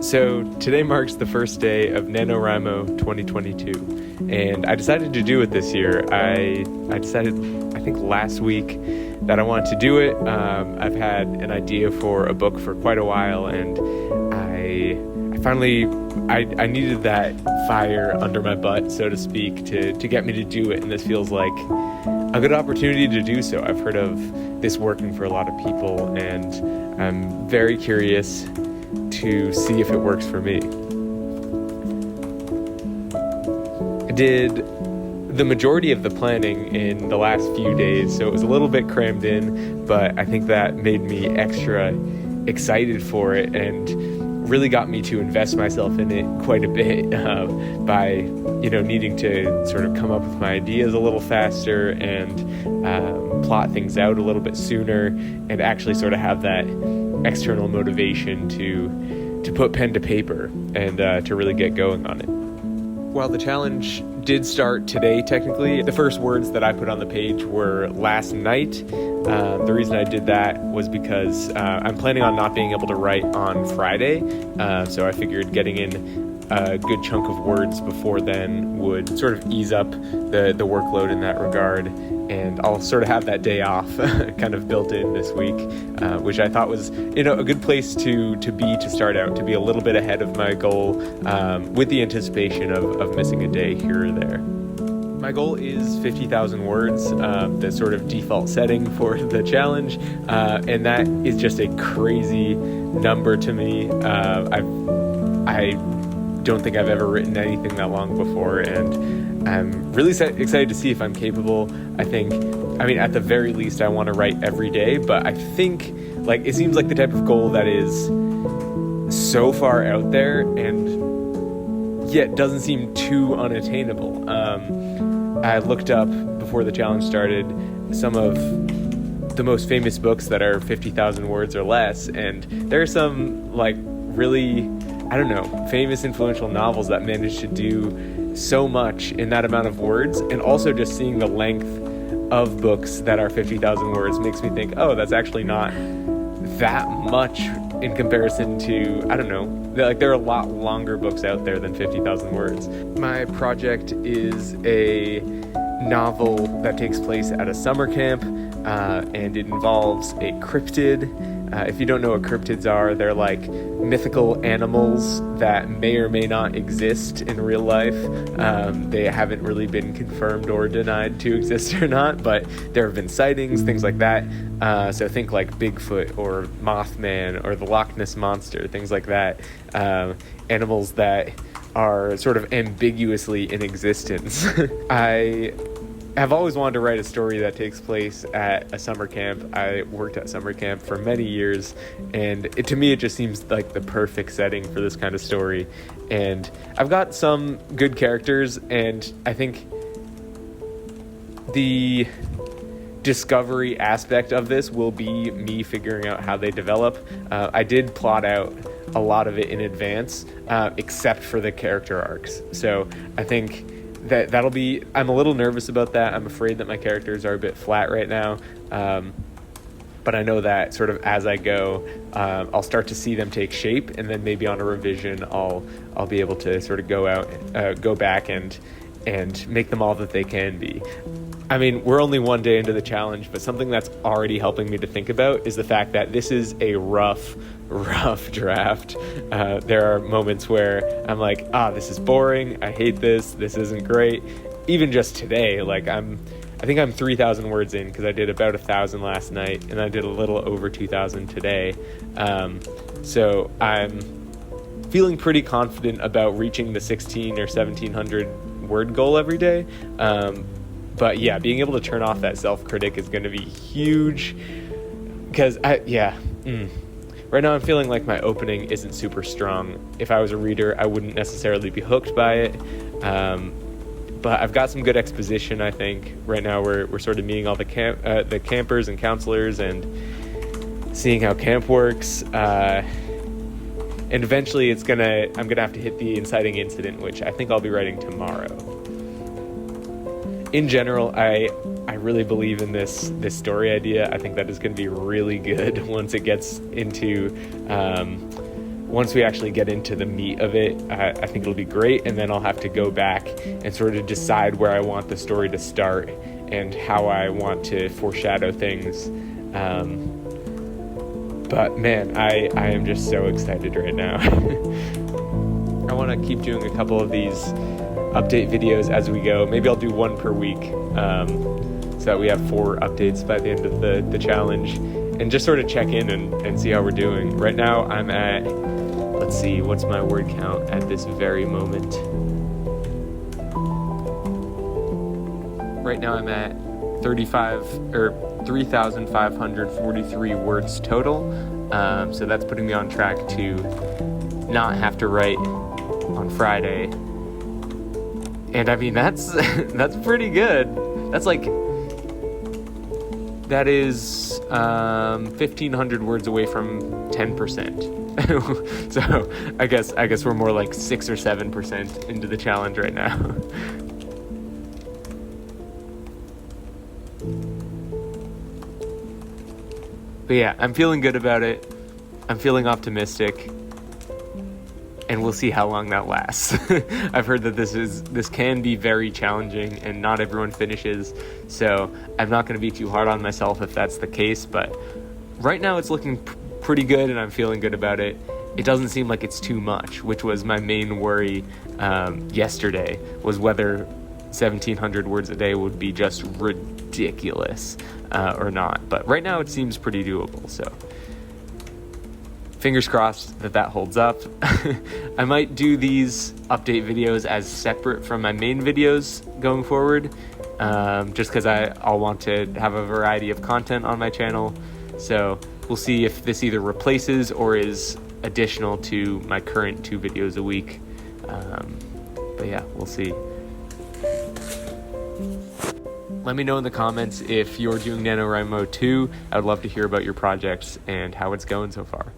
So today marks the first day of NaNoWriMo 2022, and I decided to do it this year. I decided, I think last week, that I wanted to do it. I've had an idea for a book for quite a while, and I finally needed that fire under my butt, so to speak, to get me to do it, and this feels like a good opportunity to do so. I've heard of this working for a lot of people, and I'm very curious to see if it works for me. I did the majority of the planning in the last few days, so it was a little bit crammed in, but I think that made me extra excited for it and really got me to invest myself in it quite a bit by needing to sort of come up with my ideas a little faster and plot things out a little bit sooner and actually sort of have that external motivation to put pen to paper and to really get going on it. While the challenge did start today, technically, the first words that I put on the page were last night. The reason I did that was because I'm planning on not being able to write on Friday, so I figured getting in a good chunk of words before then would sort of ease up the workload in that regard, and I'll sort of have that day off kind of built in this week, which I thought was a good place to start out, to be a little bit ahead of my goal, with the anticipation of missing a day here or there. My goal is 50,000 words, the sort of default setting for the challenge, and that is just a crazy number to me. I don't think I've ever written anything that long before, and I'm really excited to see if I'm capable. I mean, at the very least, I want to write every day, but I think, it seems like the type of goal that is so far out there and yet doesn't seem too unattainable. I looked up, before the challenge started, some of the most famous books that are 50,000 words or less, and there are some, really, famous influential novels that manage to do so much in that amount of words, and also just seeing the length of books that are 50,000 words makes me think, oh, that's actually not that much in comparison to, there are a lot longer books out there than 50,000 words. My project is a novel that takes place at a summer camp, and it involves a cryptid. If you don't know what cryptids are, they're like mythical animals that may or may not exist in real life. They haven't really been confirmed or denied to exist or not, but there have been sightings, things like that. So think like Bigfoot or Mothman or the Loch Ness Monster, things like that. Animals that are sort of ambiguously in existence. I've always wanted to write a story that takes place at a summer camp. I worked at summer camp for many years, and to me it just seems like the perfect setting for this kind of story. And I've got some good characters, and I think the discovery aspect of this will be me figuring out how they develop. I did plot out a lot of it in advance, except for the character arcs. So I think that'll be, I'm a little nervous about that. I'm afraid that my characters are a bit flat right now. But I know that sort of as I go, I'll start to see them take shape, and then maybe on a revision, I'll be able to sort of go back and make them all that they can be. I mean, we're only one day into the challenge, but something that's already helping me to think about is the fact that this is a rough draft. There are moments where I'm like, this is boring. I hate this. This isn't great. Even just today, I think I'm 3,000 words in because I did about 1,000 last night, and I did a little over 2,000 today. So I'm feeling pretty confident about reaching the 1,600 or 1,700 word goal every day. But yeah, being able to turn off that self-critic is going to be huge, because right now I'm feeling like my opening isn't super strong. If I was a reader, I wouldn't necessarily be hooked by it. But I've got some good exposition, I think. Right now we're sort of meeting all the campers and counselors and seeing how camp works. And eventually I'm gonna have to hit the inciting incident, which I think I'll be writing tomorrow. In general, I really believe in this story idea. I think that is going to be really good once it gets into once we actually get into the meat of it, I think it'll be great. And then I'll have to go back and sort of decide where I want the story to start and how I want to foreshadow things. But man, I am just so excited right now. I want to keep doing a couple of these update videos as we go. Maybe I'll do one per week, so that we have 4 updates by the end of the challenge, and just sort of check in and see how we're doing. Right now I'm at, let's see, what's my word count at this very moment? Right now I'm at 3,543 words total. So that's putting me on track to not have to write on Friday. And I mean, that's pretty good. That is 1,500 words away from 10%. So I guess we're more like 6 or 7% into the challenge right now. But yeah, I'm feeling good about it. I'm feeling optimistic. And we'll see how long that lasts. I've heard that this can be very challenging and not everyone finishes. So I'm not going to be too hard on myself if that's the case. But right now it's looking pretty good and I'm feeling good about it. It doesn't seem like it's too much, which was my main worry yesterday, was whether 1,700 words a day would be just ridiculous or not. But right now it seems pretty doable. So fingers crossed that holds up. I might do these update videos as separate from my main videos going forward, just because I'll want to have a variety of content on my channel. So we'll see if this either replaces or is additional to my current 2 videos a week. But yeah, we'll see. Let me know in the comments if you're doing NaNoWriMo too. I would love to hear about your projects and how it's going so far.